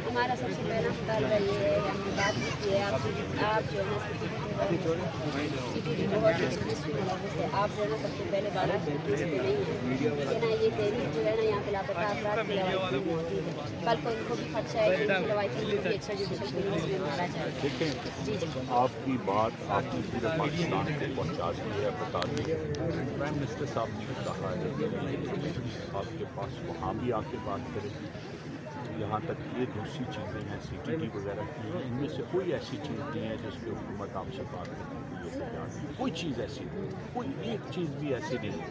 हमारा सबसे पहला मुतालबा ये है, हमने बात भी की है आपसे, आप जो है ना आप जो है ना सबसे पहले बात नहीं है, ना ये तहरीक जो है ना यहाँ पे लापता अफराद की रवायती होती है, कल को इनको भी खदशा है कि रवायती एक्स्ट्रा जुडिशल केसेस में मारा जाए। देखें, आपकी बात आपने पूरे पाकिस्तान को पहुँचा दी है, बता दी है। प्राइम मिनिस्टर साहब ने कहा है आपके पास वहाँ भी आके बात करें। यहाँ तक ये दूसरी चीज़ें हैं CTD वगैरह की हैं, इनमें से कोई ऐसी चीज़ नहीं है जिस पर हुकूमत आपसे बात करने के लिए तैयार नहीं। कोई चीज़ ऐसी नहीं, कोई एक चीज़ भी ऐसी नहीं है।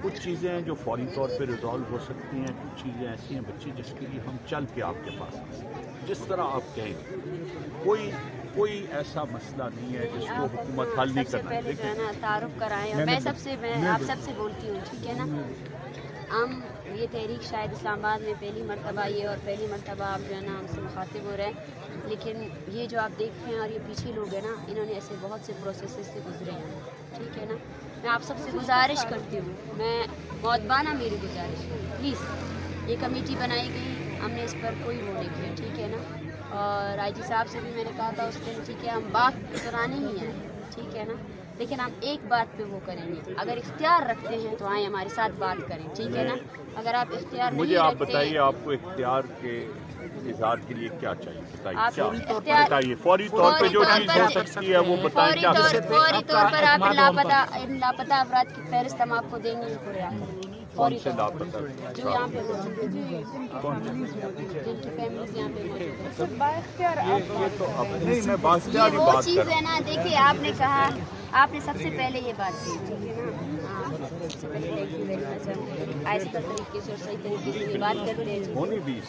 कुछ चीज़ें हैं जो फौरी तौर पे रिजॉल्व हो सकती हैं, कुछ चीज़ें ऐसी हैं बच्चे जिसके लिए हम चल के आपके पास आ सकते हैं, जिस तरह आप कहेंगे। कोई ऐसा मसला नहीं है जिसको हुकूमत हल नहीं करना। पहले जो है ना तारुफ कराएं, मैं आप सबसे बोलती हूँ, ठीक है ना। हम ये तहरीक शायद इस्लामाबाद में पहली मरतबा ये और पहली मरतबा आप जो है ना हमसे मुखातिब हो रहे हैं, लेकिन ये जो आप देख रहे हैं और ये पीछे लोग हैं ना, इन्होंने ऐसे बहुत से प्रोसेस से गुजरे हैं, ठीक है ना। मैं आप सबसे गुजारिश करती हूँ, मैं मौदबाना मेरी गुजारिश, प्लीज़ ये कमेटी बनाई गई, हमने इस पर कोई वो नहीं किया, ठीक है ना। और IG साहब से भी मैंने कहा था उस दिन, ठीक है, हम बात कराने ही हैं, ठीक है ना, लेकिन हम एक बात पे वो करेंगे, अगर इख्तियार रखते हैं तो आए हमारे साथ बात करें, ठीक है ना। अगर आप इख्तियार मुझे आप बताइए, आपको इख्तियार के इज़हार के लिए क्या चाहिए, बताइए। फौरी तौर पे जो चीज़ हो सकती है वो बताएं। क्या फौरी तौर पर आप लापता अफराद की फहरिस्त हम आपको देंगे। कौन से लापता जो यहाँ पे जिनकी फैमिलीज यहाँ पे वो चीज़ है ना। देखिए, आपने कहा, आपने सबसे पहले ये बात की, ठीक है ना, आहिस्ता तरीके से और सही तरीके से ये बात करते हैं।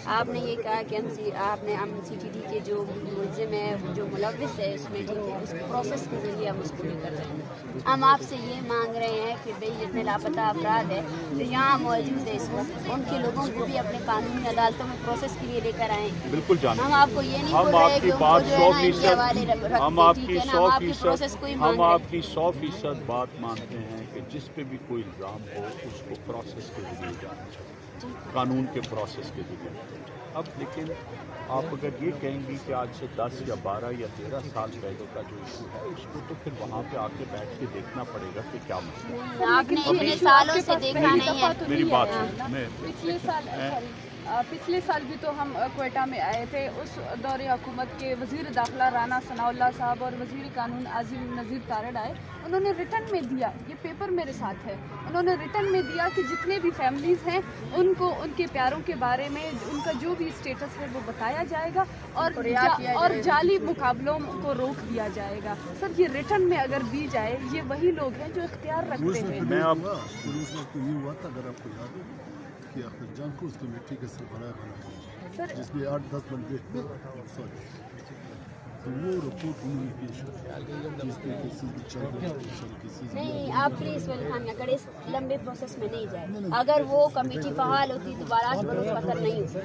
आपने ये कहा कि हम CTD के जो मुलजिम है, जो मुलव्विस है इसमें, ठीक है, उस प्रोसेस के ज़रिए हम उसको नहीं कर रहे हैं। हम आपसे ये मांग रहे हैं कि भाई जितने लापता अफराद है जो यहाँ मौजूद है इस वक्त, उनके लोगों को भी अपने कानूनी अदालतों में प्रोसेस के लिए लेकर आए। बिल्कुल जानते हैं, हम आपको ये नहीं बोल रहे कि हम आपकी प्रोसेस को ही मांग रहे हैं। आपकी 100% बात मानते हैं कि जिस पे भी कोई इल्ज़ाम हो उसको प्रोसेस के जरिए जाना चाहिए, कानून के प्रोसेस के जरिए। अब लेकिन आप अगर ये कहेंगी कि आज से 10 या 12 या 13 साल पहले का जो इशू है उसको तो फिर वहाँ पे आके बैठ के देखना पड़ेगा कि क्या मसला है। आपने इतने सालों से देखा नहीं है। मेरी बात पिछले साल भी तो हम क्वेटा में आए थे। उस दौरे हुकूमत के वज़ीर दाखिला राना सनाउल्लाह साहब और वज़ीर कानून आज़िम नज़ीर तारड़ आए, उन्होंने रिटर्न में दिया, ये पेपर मेरे साथ है, उन्होंने रिटर्न में दिया कि जितने भी फैमिलीज़ हैं उनको उनके प्यारों के बारे में उनका जो भी स्टेटस है वो बताया जाएगा और जाली मुकाबलों को रोक दिया जाएगा। सर, ये रिटर्न में अगर दी जाए, ये वही लोग हैं जो इख्तियार रखते हैं। कि अखरजान को उस कमेटी के सरबराह बनाया जिसमें 8-10 बंदे तो वो रिपोर्ट उन्होंने पेश नहीं। आप प्लीज खान अगर इस लंबे प्रोसेस में नहीं जाए, अगर वो कमेटी फहाल होती तो बारात बरूफ खतर नहीं होती,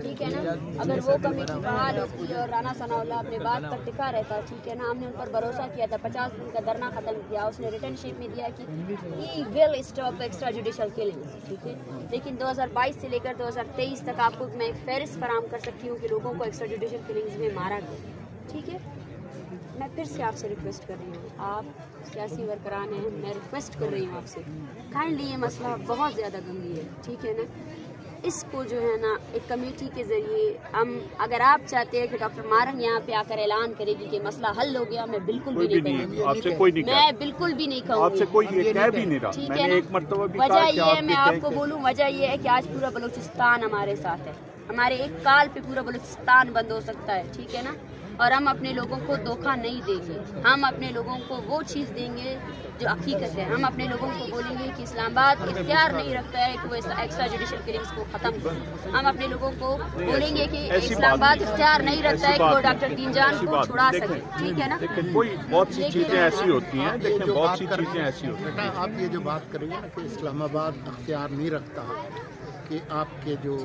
ठीक है ना। अगर वो कमेटी फहाल होती और राना सनाउल्लाह अपने बात पर टिका रहता, ठीक है ना, हमने उन पर भरोसा किया था, 50 दिन का धरना खत्म किया, उसने रिटर्न शिप में दिया कि he will stop extra judicial killings, ठीक है। लेकिन 2022 से लेकर 2023 तक आपको मैं एक फहरिस्त फराहम कर सकती हूँ कि लोगों को एक्स्ट्रा जुडिशल किलिंग्स में मारा गया, ठीक है। मैं फिर से आपसे रिक्वेस्ट कर रही हूँ, आप सियासी वर्करान हैं, मैं रिक्वेस्ट कर रही हूँ आपसे, काइंडली ये मसला बहुत ज़्यादा गंभीर है, ठीक है ना। इसको जो है ना एक कमेटी के ज़रिए हम, अगर आप चाहते हैं कि डॉक्टर मारंग यहाँ पे आकर ऐलान करेगी कि मसला हल हो गया, मैं बिल्कुल भी नहीं कहूँगी, मैं बिल्कुल भी नहीं कहूँगी, ठीक है ना। वजह ये है, मैं आपको बोलूँ, वजह ये है कि आज पूरा बलूचिस्तान हमारे साथ है, हमारे एक काल पे पूरा बलूचिस्तान बंद हो सकता है, ठीक है ना। और हम अपने लोगों को धोखा नहीं देंगे, हम अपने लोगों को वो चीज़ देंगे जो हकीकत है। हम अपने लोगों को बोलेंगे कि इस्लामाबाद इख्तियार नहीं रखता है कि वो एक्स्ट्रा जुडिशल किलिंग्स को ख़त्म करे। हम अपने लोगों को बोलेंगे कि इस्लामाबाद इख्तियार नहीं रखता है कि वो डॉक्टर दीनजान को छुड़ा सके, ठीक है ना। कोई बहुत सी चीज़ें ऐसी होती हैं, देखिए बहुत सी चीज़ें ऐसी होती हैं। आप ये जो बात करेंगे ना कि इस्लामाबाद इख्तियार नहीं रखता कि आपके जो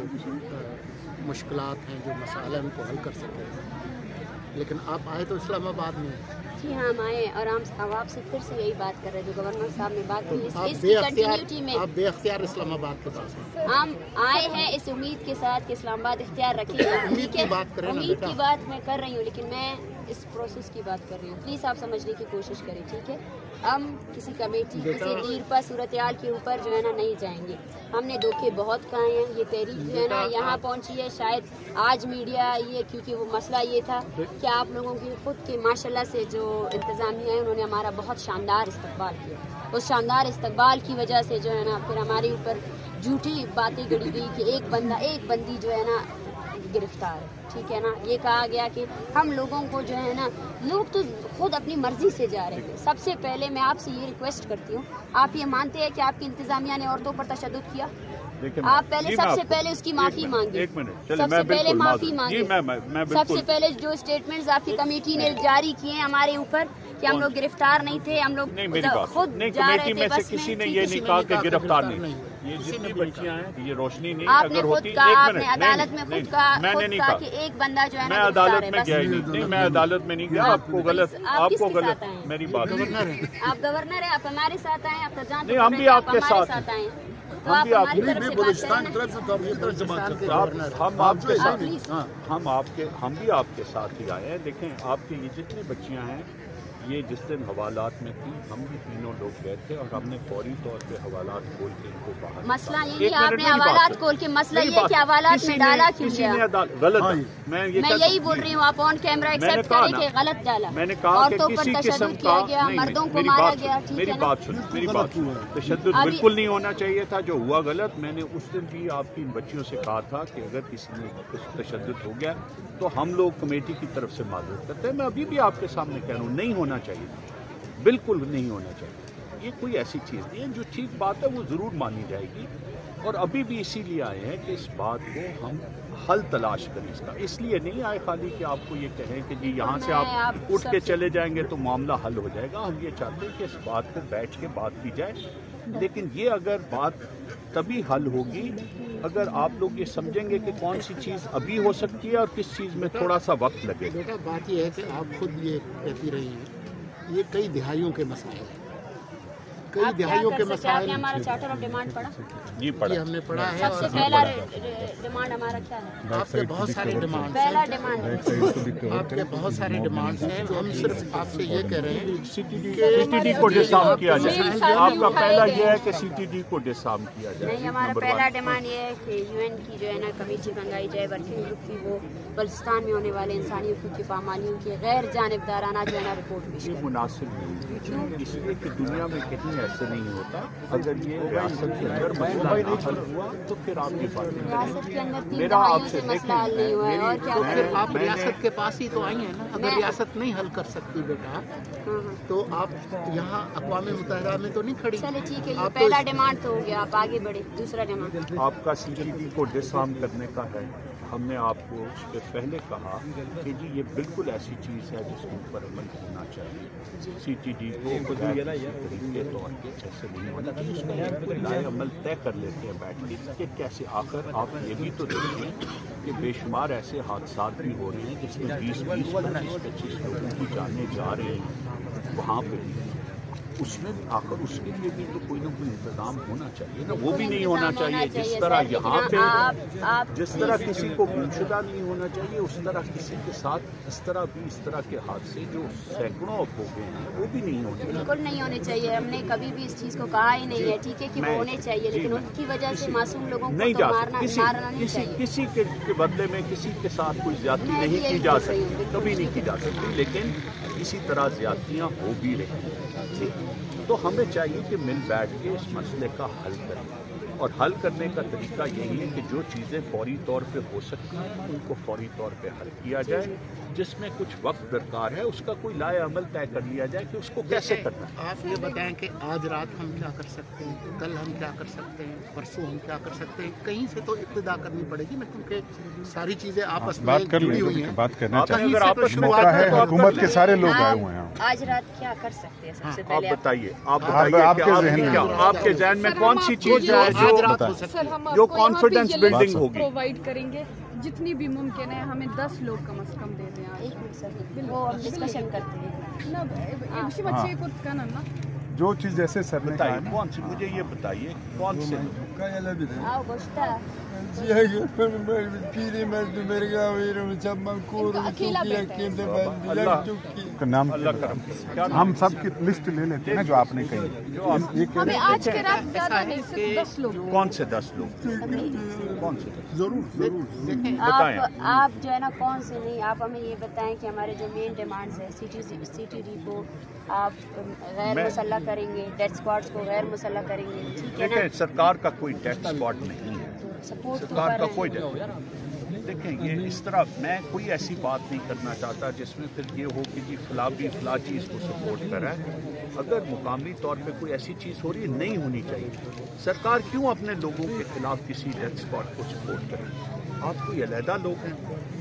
मुश्किलात हैं, जो मसाले हैं, उनको हल कर सके, लेकिन आप आए तो इस्लामाबाद में। जी हाँ, हम आए और हम आप से फिर से यही बात कर रहे हैं जो गवर्नर साहब ने बात की, आप इसकी कंटिन्यूटी में आप बेअख्तियार इस्लामाबाद के पास हैं। हम आए हैं इस उम्मीद के साथ कि इस्लामाबाद इख्तियार रखेगा। उम्मीद की बात करें ना उम्मीद बेटा। की बात मैं कर रही हूँ, लेकिन मैं इस प्रोसेस की बात कर रही हूँ। प्लीज़ आप समझने की कोशिश करें, ठीक है? हम किसी कमेटी, किसी नीरपा सूरत-ए-हाल के ऊपर जो है ना नहीं जाएंगे। हमने धोखे बहुत खाए हैं। ये तहरीक जो है ना यहाँ पहुँची है शायद आज मीडिया ये, क्योंकि वो मसला ये था कि आप लोगों की खुद के माशाल्लाह से जो इंतज़ामिया है उन्होंने हमारा बहुत शानदार इस्तकबाल किया। उस शानदार इस्तकबाल की वजह से जो है ना फिर हमारे ऊपर झूठी बातें गढ़ी गई कि एक बंदी जो है ना गिरफ्तार है, ठीक है ना। ये कहा गया कि हम लोगों को जो है ना, लोग तो खुद अपनी मर्जी से जा रहे थे। सबसे पहले मैं आपसे ये रिक्वेस्ट करती हूँ, आप ये मानते हैं कि आपकी इंतजामिया ने औरतों पर तशद्दुद किया? आप पहले सबसे पहले उसकी माफी मांगे। एक मिनट, सबसे पहले माफी मांगे। मैं सबसे पहले जो स्टेटमेंट्स आपकी कमेटी ने जारी किए हैं हमारे ऊपर कि हम लोग गिरफ्तार नहीं थे, हम लोग खुद जा रहे थे बस में। किसी ने ये नहीं कहा कि गिरफ्तार नहीं। ये जितनी बच्चियां हैं, ये रोशनी नहीं आपने अगर खुद होती, कहा, एक आपने मिनट, अदालत में खुद कहा कि एक बंदा जो है मैं ना अदालत में गिरफ्तार गया ही नहीं, मैं अदालत में नहीं गया। आपको गलत मेरी बात आप गवर्नर है, आप हमारे साथ आए, आप जानते नहीं, हम भी आपके साथ आए, तो हम आप भी हमारी तरफ से बात बलूचिस्तान करें की तरफ से तो आप ये तरफ से बात करते हैं। हम आपके साथ प्लीज। हम भी आपके साथ ही आए हैं। देखें, आपके ये जितनी बच्चियां हैं, ये जिस दिन हवालात में थी, हम भी तीनों लोग गए थे और हमने फौरी तौर पे हवालात खोल के इनको बाहर। मसला ये नहीं, आपने हवालात खोल के, मसला ये कि हवालात में डाला क्यों गया? गलत, मैं यही बोल रही हूँ, आप ऑन कैमरा एक्सेप्ट करें कि गलत डाला। मैंने कहा कि औरतों किसी पर किस्म तशद्दुद का किया गया, मर्दों को मारा गया, ठीक मेरी है ना? बात सुनो, मेरी बात सुनो। तशद्दुद बिल्कुल नहीं होना चाहिए था। जो हुआ गलत, मैंने उस दिन भी आपकी इन बच्चियों से कहा था कि अगर किसी में तशद्दुद हो गया तो हम लोग कमेटी की तरफ से माजूर करते हैं। मैं अभी भी आपके सामने कह रहा हूँ, नहीं होना चाहिए, बिल्कुल नहीं होना चाहिए। ये कोई ऐसी चीज़ नहीं है। जो ठीक बात है वो ज़रूर मानी जाएगी, और अभी भी इसीलिए आए हैं कि इस बात को हम हल तलाश करें इसका। इसलिए नहीं आए खाली कि आपको ये कहें कि जी यहाँ से आप उठ के चले जाएंगे तो मामला हल हो जाएगा। हम ये चाहते हैं कि इस बात को बैठ के बात की जाए, लेकिन ये अगर बात तभी हल होगी अगर आप लोग ये समझेंगे कि कौन सी चीज़ अभी हो सकती है और किस चीज़ में थोड़ा सा वक्त लगेगा। बेटा बात ये है कि आप खुद ये कहती रही हैं, ये कई दिहाइयों के मसाइल हैं, कई दिहाइयों के मसाइल। हमारा चार्टर ऑफ डिमांड पढ़ा ये पढ़ा, हमने पढ़ा है। सबसे पहला डिमांड हमारा क्या है? आपके बहुत सारे डिमांड्स पहला हैं, डिमांड आपके बहुत सारे डिमांड्स हैं। हम सिर्फ आपसे ये कह रहे हैं सीटीडी को डिसआर्म किया जाए। आपका पहला ये है कि सीटीडी को डिसआर्म किया जाए। नहीं, हमारा पहला डिमांड ये है कि यूएन की जो है ना कमेटी मंगाई जाए, वर्किंग ग्रुप की, वो बलूचिस्तान में होने वाले इंसानी हकूक़ की पामालियों की गैर जानिबदाराना जो है ना रिपोर्ट पेश ये मुनासिब नहीं, इसलिए कि दुनिया में कहीं ऐसे नहीं होता। अगर ये रियासत के अंदर मसला नहीं हल हुआ तो फिर आपकी बात नहीं। रियासत के अंदर 3 मेरा दहाइयों आपसे से मसला हल नहीं हुआ है, और क्या तो फिर आप मैंने- रियासत के पास ही तो आई हैं ना। अगर रियासत नहीं हल कर सकती बेटा, तो आप यहाँ अक़वाम मुत्तहिदा में तो नहीं खड़ी। चले ठीक है, ये आप तो पहला डिमांड तो हो गया, आप आगे बढ़े। दूसरा डिमांड आपका सीटीडी को डिसआर्म करने का है। हमने आपको उस पर पहले कहा कि जी ये बिल्कुल ऐसी चीज़ है जिसके ऊपर अमल होना चाहिए। सीटीडी को तरीके तौर पे ऐसे नहीं होना चाहिए, उसका लाए अमल तय कर लेते हैं बैठ के कि कैसे। आखिर आप ये भी तो देखें कि बेशुमार ऐसे हादसा भी हो रहे हैं जिसमें 20-20, 25-25 लोगों की जानें जा रही हैं वहाँ पर भी। उसमें आकर उसके लिए भी तो कोई ना कोई इंतजाम होना चाहिए ना। वो भी नहीं होना चाहिए जिस तरह यहाँ पे जिस तरह किसी को गुमशुदा नहीं होना चाहिए, उस तरह किसी के साथ इस तरह के हादसे जो सैकड़ों हो गए हैं वो भी नहीं होने चाहिए। बिल्कुल नहीं होने चाहिए। हमने कभी भी इस चीज़ को कहा ही नहीं है, ठीक है, कि वो होने चाहिए, लेकिन उनकी वजह से मासूम लोगों को नहीं तो जा मारना नहीं चाहिए। किसी के बदले में किसी के साथ कोई ज्यादती नहीं की जा सकती, कभी नहीं की जा सकती, लेकिन इसी तरह ज्यादतियाँ हो भी रही हैं। तो हमें चाहिए कि मिल बैठ के इस मसले का हल करें, और हल करने का तरीका यही है कि जो चीज़ें फौरी तौर पे हो सकती हैं उनको फौरी तौर पे हल किया जाए। जिसमें कुछ वक्त दरकार है उसका कोई लाए अमल तय कर लिया जाए कि उसको कैसे करना है। आप ये बताएं कि आज रात हम क्या कर सकते हैं, कल हम क्या कर सकते हैं, परसों हम क्या कर सकते हैं। कहीं से तो इब्तिदा करनी पड़ेगी ना, क्योंकि सारी चीज़ें आपस में बात कर जुड़ी हुई लें, हैं। बात करना आप चाहिए। अगर आपस में मौका है, हुकूमत के सारे लोग आए हुए हैं। आज रात क्या कर सकते हैं? सबसे आप पहले बताइए, आपके जहन में कौन सी चीज़ है आज रात हो बताएं। सकती है। जो कॉन्फिडेंस बिल्डिंग होगी। प्रोवाइड करेंगे जितनी भी मुमकिन है हमें 10 लोग कम से कम दे दें आप। एक मिनट सर, वो हम डिस्कशन करते हैं ना एक बच्चे को कहना ना जो चीज जैसे सर ने कहा बताइए ना, कौन सी, मुझे ये बताइए कौन से आओ गोश्ता का नाम अल्लाह करम क्या हम सब की लिस्ट ले लेते हैं ना जो आपने कही। ये हमें आज के रात ज़्यादा नहीं, सिर्फ 10 लोग। कौन से 10 लोग, कौन से 10? जरूर बताएं। आप जो है ना कौन से नहीं, आप हमें ये बताएं कि हमारे जो मेन डिमांड्स है सिटी रिपोर्ट आप गैर मुसल्लह करेंगे, डेथ स्क्वाड्स को गैर मुसल्लह करेंगे, ठीक है देखें ना। सरकार का कोई डेथ स्पॉट नहीं है, सपोर्ट तो सरकार कर का रहे कोई हैं। देखें ये इस तरह मैं कोई ऐसी बात नहीं करना चाहता जिसमें फिर ये हो कि जी फला चीज़ को सपोर्ट करा है। अगर मुकामी तौर पे कोई ऐसी चीज़ हो रही है, नहीं होनी चाहिए। सरकार क्यों अपने लोगों के खिलाफ किसी डेथ स्पॉट को सपोर्ट करे? आप कोई अलहदा लोग हैं,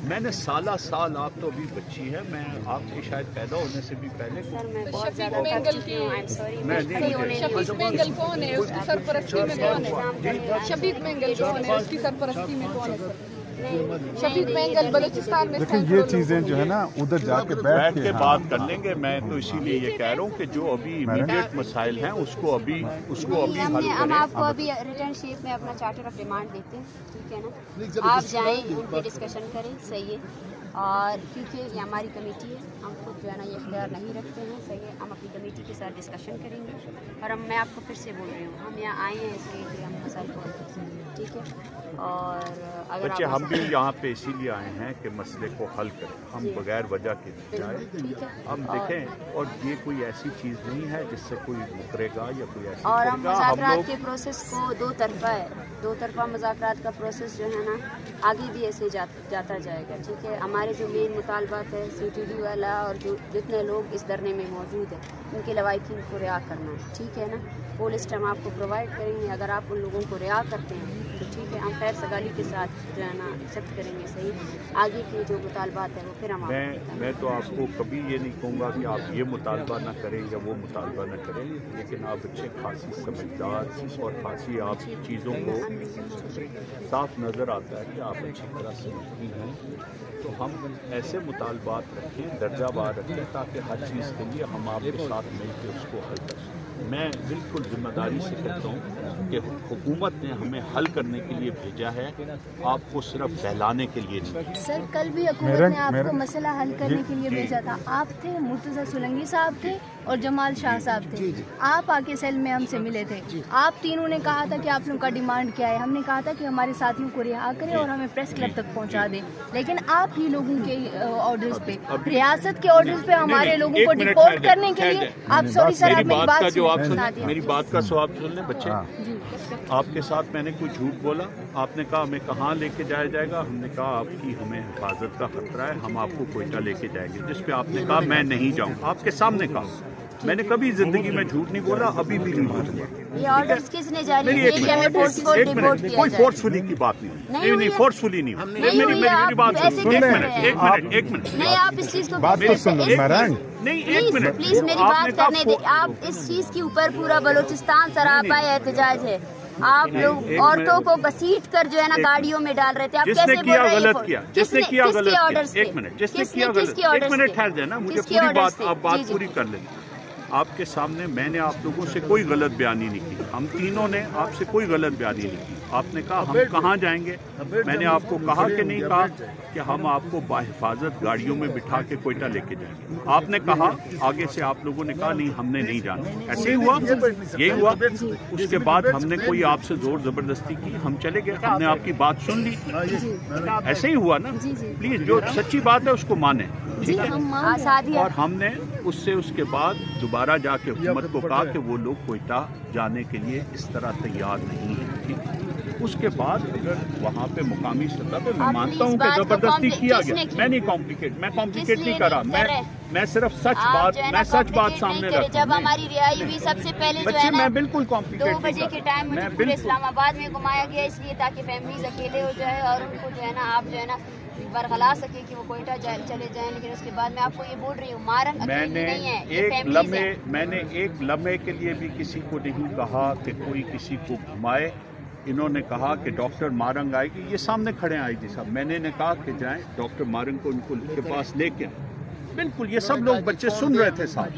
मैंने साल आप तो अभी बच्ची है, मैं आपके शायद पैदा होने से भी पहले सर मैं बहुत शफीक ज़्यादा मेंगल थक चुकी हूँ, आई एम सॉरी। मैं नहीं- शफीक मेंगल कौन है, उसकी सरपरस्ती में कौन है? शफीक मेंगल कौन है, उसकी सरपरस्ती में कौन है सर? शफीक मेंगल बलूचिस्तान में लेकिन ये चीजें जो है ना उधर जाके बैठ के बात कर लेंगे। मैं तो इसीलिए ये कह रहा हूँ कि जो अभी इमीडिएट मसाइल हैं उसको अभी हल हम करें। आपको अभी रिटर्न शेप में अपना चार्टर ऑफ डिमांड देते हैं, ठीक है ना। आप जाएं, उन पर डिस्कशन करें, सही है। और क्योंकि ये हमारी कमेटी है, हम खुद जो है ना ये इख्तियार नहीं रखते हैं, सही है। हम अपनी कमेटी के साथ डिस्कशन करेंगे और मैं आपको फिर से बोल रही हूँ, हम यहाँ आए हैं इसलिए कि हम मसाइल को हल कर सकें, ठीक है। और अगर बच्चे हम भी यहाँ पे इसीलिए आए हैं कि मसले को हल करें, हम बगैर वजह के नहीं आए। ठीक है, हम देखें और ये कोई ऐसी चीज़ नहीं है जिससे कोई मुकरेगा या कोई ऐसी और हम करेगा। हम मुज़ाकरात लोग के प्रोसेस को दो तरफा है, दो तरफा मुज़ाकरात का प्रोसेस जो है ना आगे भी ऐसे जाता जाएगा, ठीक है। हमारे जो मेन मुतालबात है CTD वाला और जो जितने लोग इस धरने में मौजूद हैं उनके लवाहिकीन को रिहा करना है, ठीक है ना। वो लिस्ट हम आपको प्रोवाइड करेंगे, अगर आप उन लोगों को रिहा करते हैं तो ठीक है, हम खैर सगाली के साथ जो है ना एक्सेप्ट करेंगे, सही। आगे के जो मुतालबात है वो फिर हम मैं तो आपको कभी ये नहीं कहूँगा कि आप ये मुतालबा ना करें या वो मुतालबा ना करें, लेकिन आप अच्छे खासी समझदार और खासी आप चीज़ों को साफ नज़र आता है कि आप अच्छी तरह समझती हैं। तो हम ऐसे मुतालबात रखें, दर्जावार रखें, ताकि हर चीज़ के लिए हम आपके साथ मिलकर उसको हल कर सकें। मैं बिल्कुल जिम्मेदारी से कहता हूँ कि हुकूमत ने हमें हल करने के लिए भेजा है, आपको सिर्फ बहलाने के लिए नहीं। सर कल भी हुकूमत ने आपको मसला हल करने के लिए भेजा था। आप थे, मुर्तज़ा सुलंगी साहब थे और जमाल शाह साहब थे। आप आके सेल में हमसे मिले थे। आप तीनों ने कहा था कि आप लोगों का डिमांड क्या है। हमने कहा था कि हमारे साथियों को रिहा करें और हमें प्रेस क्लब तक पहुंचा दें। लेकिन आप ही लोगों के ऑर्डर्स पे, रियासत के ऑर्डर्स पे हमारे लोगों को डिपोर्ट करने के लिए आप सॉरी सर, आप मेरी बात मेरी बात का जवाब सुन लें बच्चे। आपके साथ मैंने कोई झूठ बोला, आपने कहा हमें कहाँ लेके जाया जाएगा, हमने कहा आपकी हमें हिफाजत का खतरा है, हम आपको कोयटा लेके जाएंगे, जिस पे आपने कहा मैं नहीं जाऊँ। आपके सामने कहा, मैंने कभी जिंदगी में झूठ नहीं बोला, अभी भी नहीं बोलूंगा। ये ऑर्डर्स किसने जारी किए? कोई फोर्सफुली की बात नहीं, फोर्सफुली नहीं। मेरी बात सुन, एक मिनट नहीं, आप इस चीज को बात तो सुन लो मैरंग। नहीं, एक मिनट प्लीज मेरी बात करने दे। आप इस चीज के ऊपर पूरा बलूचिस्तान सरापा एहतजाज है। आप लोग औरतों को घसीट कर जो है ना गाड़ियों में डाल रहे थे। आप जिसने कैसे किया बोल रहे गलत किया, जिसने किया गलत किया, एक मिनट, जिसने किया गलत, एक मिनट ठहर जाए ना, मुझे पूरी बात आप बात पूरी कर लेंगे। आपके सामने मैंने आप लोगों से कोई गलत बयानी नहीं की, हम तीनों ने आपसे कोई गलत बयानी नहीं की। आपने कहा हम कहाँ जाएंगे, मैंने आपको कहा कि नहीं कहा कि हम आपको बाहिफाजत गाड़ियों में बिठा के कोयटा लेके जाएंगे। आपने कहा, आगे से आप लोगों ने कहा नहीं हमने नहीं जाना। ऐसे ही हुआ, यही हुआ। उसके बाद हमने कोई आपसे जोर जबरदस्ती की, हम चले गए, हमने आपकी बात सुन ली। ऐसे ही हुआ ना। प्लीज जो सच्ची बात है उसको माने, ठीक है। और हमने उसके बाद दोबारा जाके हुकूमत को कहा कि वो लोग कोयटा जाने के लिए इस तरह तैयार नहीं है, ठीक है। उसके बाद अगर वहाँ पे मुकामी सतह पे मैं मानता हूँ कि जबरदस्ती किया गया, मैं नहीं कॉम्प्लिकेट नहीं कर रहा, मैं सिर्फ सच बात सामने रखा। जब हमारी रिहाई हुई सबसे पहले जो है ना, मैं बिल्कुल कॉम्प्लिकेट 2 बजे के टाइम मुझे पूरे इस्लामाबाद में घुमाया गया, इसलिए ताकि फैमिलीज अकेले हो जाए और उनको जो है ना आप जो है ना बरगला सके कि वो कोयटा चले जाएं। लेकिन उसके बाद मैं आपको ये बोल रही हूँ, मारंग अकेली नहीं है, ये फैमिलीज है। मैंने एक लम्हे के लिए भी किसी को नहीं कहा कि कोई किसी को घुमाए इन्होंने कहा कि डॉक्टर मारंग आएगी, ये सामने खड़े हैं आईजी साहब, मैंने इन्हें कहा कि जाएं डॉक्टर मारंग को उनको के पास लेके आए। बिल्कुल ये सब लोग बच्चे सुन रहे थे साहब,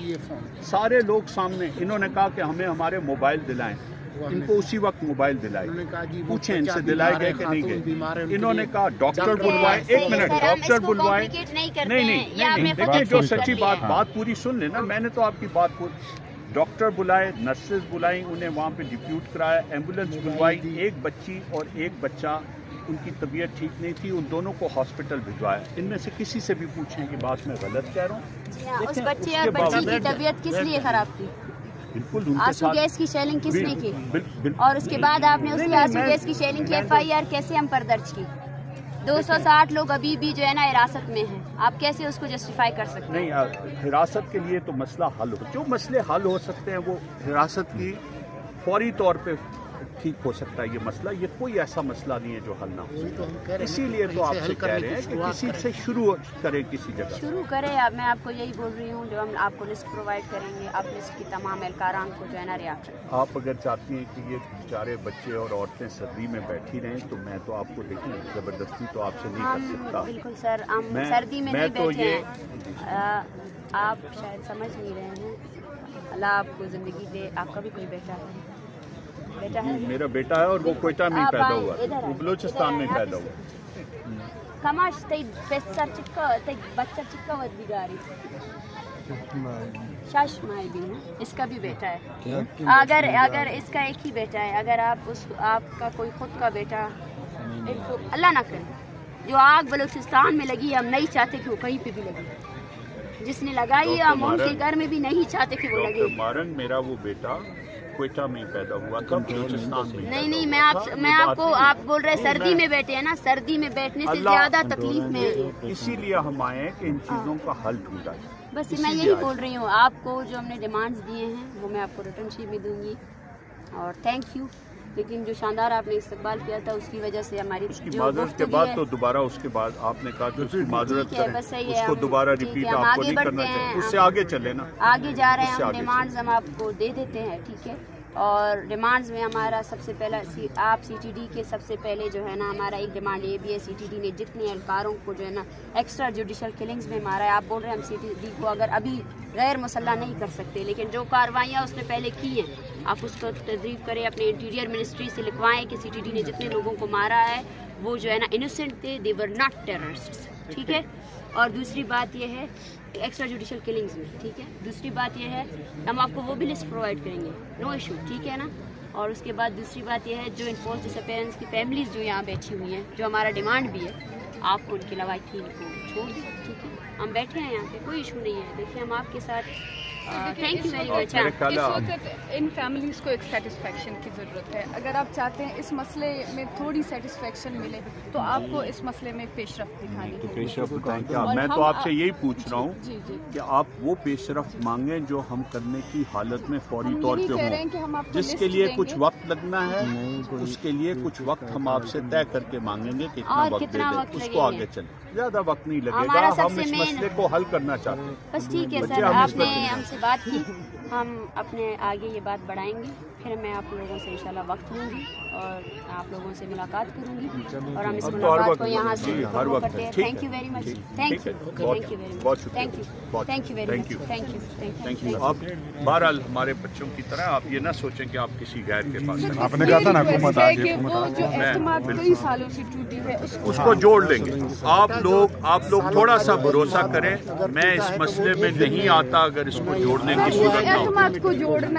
सारे लोग सामने। इन्होंने कहा कि हमें हमारे मोबाइल दिलाएं, इनको उसी वक्त मोबाइल दिलाए, पूछें इनसे दिलाए गए कि नहीं गए। इन्होंने कहा डॉक्टर बुलवाए, एक मिनट डॉक्टर बुलवाए, नहीं देखिए जो सच्ची बात पूरी सुन लेना, मैंने तो आपकी बात को, डॉक्टर बुलाए, नर्सेज बुलाई, उन्हें वहाँ पे डिप्यूट कराया, एम्बुलेंस बुलवाई, एक बच्ची और एक बच्चा उनकी तबीयत ठीक नहीं थी, उन दोनों को हॉस्पिटल भिजवाया। इनमें से किसी से भी पूछें कि बात मैं गलत कह रहा हूँ। उस बच्चे और बच्ची की तबीयत किस लिए खराब थी? बिल्कुल आंसू गैस की शेलिंग किसने की? और उसके बाद आपने उसकी आंसू गैस की शेलिंग की FIR कैसे हम पर दर्ज की? 260 लोग अभी भी जो है ना हिरासत में हैं, आप कैसे उसको जस्टिफाई कर सकते हैं? नहीं, हिरासत के लिए तो मसला हल हो, जो मसले हल हो सकते हैं वो हिरासत की फौरी तौर पे ठीक हो सकता है। ये मसला, ये कोई ऐसा मसला नहीं है जो हल ना हो, इसीलिए तो आपसे कह रहे हैं कि किसी से शुरू करें, किसी जगह शुरू करें। अब मैं आपको यही बोल रही हूँ, जो हम आपको लिस्ट प्रोवाइड करेंगे, आप लिस्ट की तमाम एहलकारान को जो है ना रिहा करें। आप अगर चाहती हैं कि ये बेचारे बच्चे और औरतें सर्दी में बैठी रहें तो मैं तो आपको देखिए जबरदस्ती तो आपसे नहीं कर सकता। बिल्कुल सर, हम सर्दी में नहीं बैठे हैं, आप शायद समझ नहीं रहे हैं। अल्लाह आपको ज़िंदगी दे। आपका भी कोई बेटा है? बेटा है? मेरा बेटा है और वो कोयटा में पैदा हुआ, वो बलूचिस्तान में पैदा हुआ। कमाश तई पेसर चिक्का तई बच्चा चिक्का वद बिगारी शाश माई भी है, इसका भी बेटा है। अगर इसका एक ही बेटा है, अगर आपका कोई खुद का बेटा, अल्लाह ना करे, जो आग बलूचिस्तान में लगी हम नहीं चाहते कि वो कहीं पे भी लगे, जिसने लगाई हम उनके घर में भी नहीं चाहते कि वो लगे। मारंग मेरा वो बेटा कोयटा में पैदा हुआ था, बलूचिस्तान में। नहीं, मैं आपको, आप बोल रहे सर्दी में बैठे हैं ना, सर्दी में बैठने से ज्यादा तकलीफ में है, इसीलिए हम आए हैं कि इन चीजों का हल ढूंढा जाए। बस मैं यही बोल रही हूँ। आपको जो हमने डिमांड्स दिए हैं वो मैं आपको रिटर्न शीट में दूंगी, और थैंक यू। लेकिन जो शानदार आपने इस्तकबाल किया था उसकी वजह से हमारी माजरत के बाद तो दोबारा उसके बाद आपने कहा कि उसकी माजरत करें, बस सही है, उसको दोबारा रिपीट आपको नहीं करना चाहिए, उससे आगे चले ना, आगे जा रहे हैं हम। डिमांड्स हम आपको दे देते हैं, ठीक है। और डिमांड्स में हमारा सबसे पहला, आप CTD के सबसे पहले जो है ना, हमारा एक डिमांड ये भी है, CTD ने जितने एहलकारों को जो है ना एक्स्ट्रा जुडिशल किलिंग्स में मारा है, आप बोल रहे हैं हम CTD को अगर अभी गैर मुसल्ला नहीं कर सकते, लेकिन जो कार्रवाइयाँ उसने पहले की हैं आप उसको तजदीद करें, अपने इंटीरियर मिनिस्ट्री से लिखवाएं कि CTD ने जितने लोगों को मारा है वो जो है ना इनोसेंट थे, दे वर नॉट टेररिस्ट्स, ठीक है। और दूसरी बात ये है एक्स्ट्रा जुडिशल किलिंग्स में, ठीक है। दूसरी बात ये है हम आपको वो भी लिस्ट प्रोवाइड करेंगे, नो इशू, ठीक है ना। और उसके बाद दूसरी बात ये है जो इन्फोर्स डिसअपेरेंस की फैमिलीज़ जो यहाँ बैठी हुई हैं, जो हमारा डिमांड भी है, आपको उनके लवाकिन को छोड़ दें, ठीक है। हम बैठे हैं यहाँ पे, कोई इशू नहीं है। देखिए हम आपके साथ, थैंक यू वेरी मच। इस वक्त इन फैमिलीज़ को एक सेटिस्फेक्शन की ज़रूरत है। अगर आप चाहते हैं इस मसले में थोड़ी सेटिस्फेक्शन मिले तो आपको इस मसले में पेशरफ्त दिखानी तो पेशरफ्त दिखाएं क्या? मैं तो आपसे यही पूछ रहा हूँ कि आप वो पेशरफ्त मांगें जो हम करने की हालत में फौरी तौर पे हों, जिसके लिए कुछ वक्त लगना है, उसके लिए कुछ वक्त हम आपसे तय करके मांगेंगे कि इतना वक्त दे दें, उसको आगे चले। ज़्यादा वक्त नहीं लगेगा, हम इस मसले को हल करना चाहते हैं। बस ठीक है सर, आपने हमसे बात की, हम अपने आगे ये बात बढ़ाएंगे, फिर मैं आप लोगों से इंशाल्लाह वक्त लूँगी और आप लोगों से मुलाकात करूँगी, और हम इस मुलाकात को यहाँ से करते हैं। Thank you very much, thank you very much, thank you very much, thank you. अब बहरहाल हमारे बच्चों की तरह आप ये ना सोचें कि आप किसी गैर के पास, आपने कहा था ना हुकूमत आ गई, वो जो एतमाद कई सालों से टूटी है उसको जोड़ लेंगे। आप लोग थोड़ा सा भरोसा करें, मैं इस मसले में नहीं आता अगर इसको जोड़ने की सूरत ना हो, को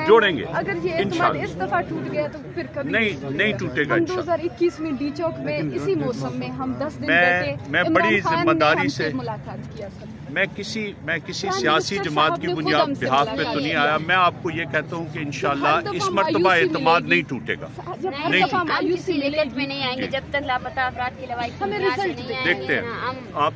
जोड़ेंगे। अगर ये एतमाद इस दफा टूट गया तो फिर कभी नहीं टूटेगा। 2021 में डी चौक में इसी मौसम में हम 10 दिन बैठे, मैं बड़ी जिम्मेदारी से मुलाकात किया सर। मैं किसी सियासी जमात की बिहाफ पे तो नहीं आया। मैं आपको ये कहता हूँ कि इंशाल्लाह इस मर्तबा एतमाद नहीं टूटेगा, नहीं नहीं आएंगे जब तक लापता अफराद की लवाई देखते हैं। आप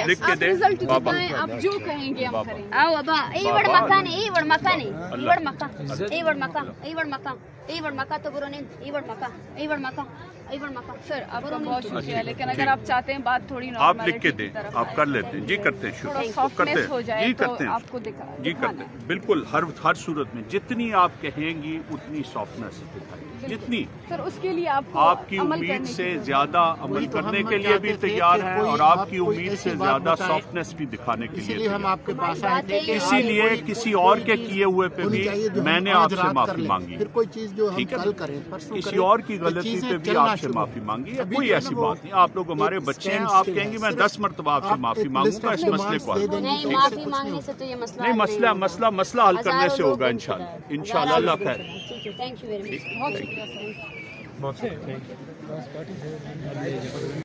लिख के दें बाबा, आप जो कहेंगे हम करेंगे। आओ बाबा, ए वड़ मकान, ए वड़ मकान, ए वड़ मकान, ए वड़ मकान, ए वड़ मकान, ए वड़ मकान तो बुरो नहीं, ए वड़ मकान, ए वड़ मकान, ए वड़ मकान। सर आपका बहुत शुक्रिया, लेकिन अगर आप चाहते हैं बात थोड़ी आप लिख के दें, आप कर लेते हैं जी, करते हैं, शुरू करते हैं जी, करते हैं आपको दिखा जी, करते हैं बिल्कुल। हर सूरत में जितनी आप कहेंगी उतनी सॉफ्टनेस दिखाई। जितनी सर उसके लिए आपकी उम्मीद से ज्यादा अमल करने के लिए भी तैयार हैं और आपकी उम्मीद से ज्यादा सॉफ्टनेस भी दिखाने के लिए हम आपके पास आए थे। इसीलिए किसी और के किए हुए पे भी मैंने आपसे माफी मांगी, फिर कोई चीज जो ठीक है, कल करें किसी और की गलती पे भी आपसे माफी मांगी है, कोई ऐसी बात नहीं। आप लोग हमारे बच्चे हैं, आप कहेंगे मैं 10 मरतबा आपसे माफी मांगूंगा इस मसले को हल। नहीं, माफी मांगने से तो ये मसला नहीं, मसला हल करने से होगा इंशाल्लाह। अल्लाह खैर। Thank you very much. बहुत शुक्रिया सर।